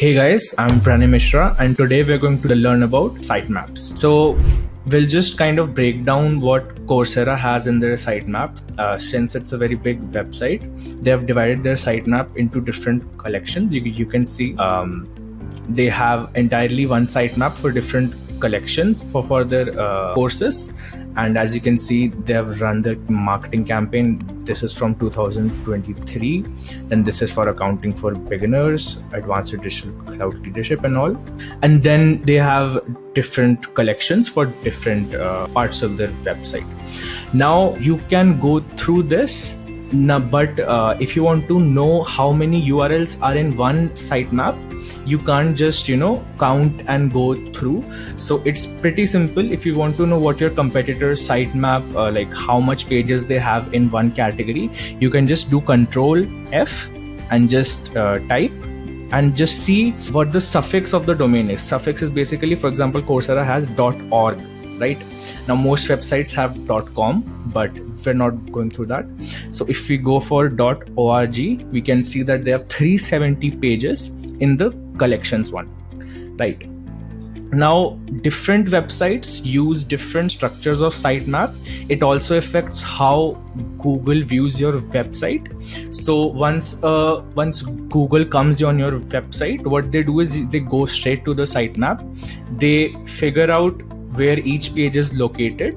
Hey guys, I'm Pranay Mishra and today we're going to learn about sitemaps. So we'll just kind of break down what Coursera has in their sitemaps. Since it's a very big website, they have divided their sitemap into different collections. You can see they have entirely one sitemap for different collections for their courses. And as you can see, they have run their marketing campaign. This is from 2023, and this is for accounting for beginners, advanced digital cloud leadership and all. And then they have different collections for different parts of their website. Now you can go through this. Now, but if you want to know how many URLs are in one sitemap, you can't just count and go through. So it's pretty simple. If you want to know what your competitor's sitemap, like how much pages they have in one category, you can just do Control F and just type and just see what the suffix of the domain is. Suffix is basically, for example, Coursera has .org. Right now, most websites have .com, but we're not going through that. So if we go for .org, we can see that they have 370 pages in the collections one. Right now, different websites use different structures of sitemap. It also affects how Google views your website. So once Google comes on your website, what they do is they go straight to the sitemap. They figure out where each page is located,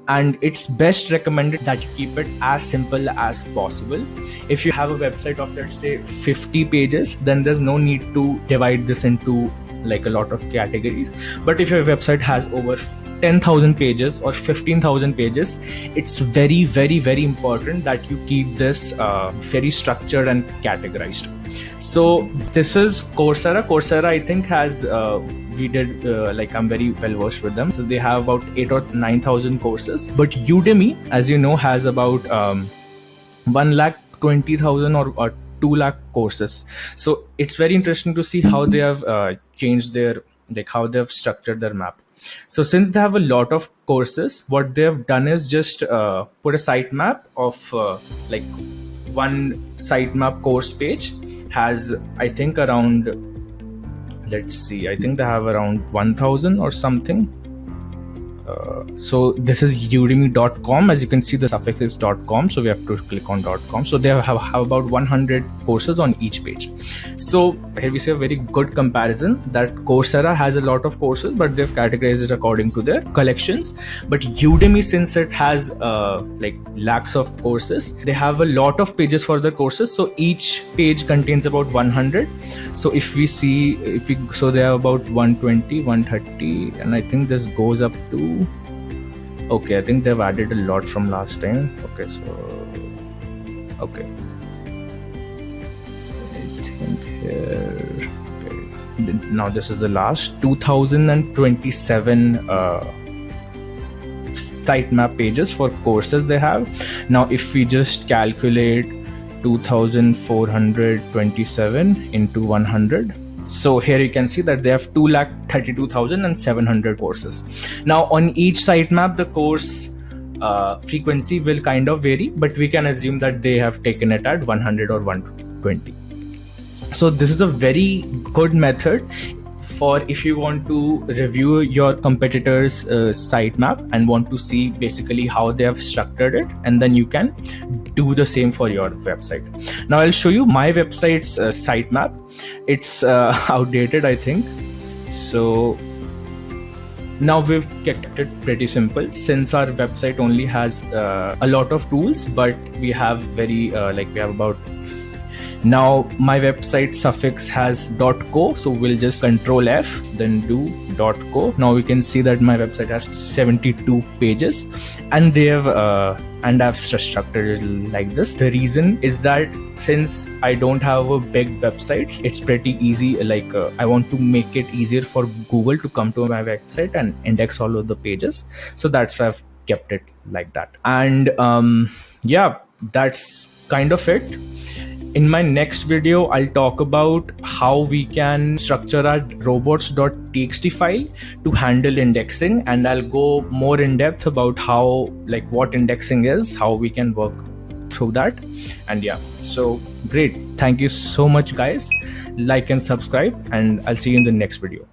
and it's best recommended that you keep it as simple as possible. If you have a website of, let's say, 50 pages, then there's no need to divide this into like a lot of categories. But if your website has over 10,000 pages or 15,000 pages, it's very, very, very important that you keep this very structured and categorized. So this is Coursera. Coursera, I think, has I'm very well versed with them. So they have about 8 or 9,000 courses. But Udemy, as you know, has about 1,20,000 or 2 lakh courses. So it's very interesting to see how they have changed their, how they have structured their map. So since they have a lot of courses, what they have done is just put a sitemap of one sitemap course page has, I think, around, let's see, I think they have around 1,000 or something. So this is udemy.com. As you can see, the suffix is .com, so we have to click on .com. So they have about 100 courses on each page. So here we see a very good comparison that Coursera has a lot of courses, but they've categorized it according to their collections. But Udemy, since it has lakhs of courses, they have a lot of pages for the courses. So each page contains about 100. So if we see, so they have about 120, 130, and I think this goes up to, okay, I think they've added a lot from last time. Okay, so okay, I think here, okay. Now this is the last 2027 sitemap pages for courses they have. Now if we just calculate 2,427 into 100, so here you can see that they have 2,32,700 courses. Now on each sitemap, the course frequency will kind of vary, but we can assume that they have taken it at 100 or 120. So this is a very good method for if you want to review your competitor's sitemap and want to see basically how they have structured it, and then you can do the same for your website. Now I'll show you my website's sitemap. It's outdated, I think. So now we've kept it pretty simple, since our website only has a lot of tools, but we have very we have about, now my website suffix has .co, so we'll just Control F, then do .co. Now we can see that my website has 72 pages, and they have and I've structured it like this. The reason is that since I don't have a big website, it's pretty easy. I want to make it easier for Google to come to my website and index all of the pages. So that's why I've kept it like that. And yeah, that's kind of it. In my next video, I'll talk about how we can structure our robots.txt file to handle indexing, and I'll go more in depth about how, what indexing is, how we can work through that. And yeah, so great. Thank you so much, guys. like and subscribe, and I'll see you in the next video.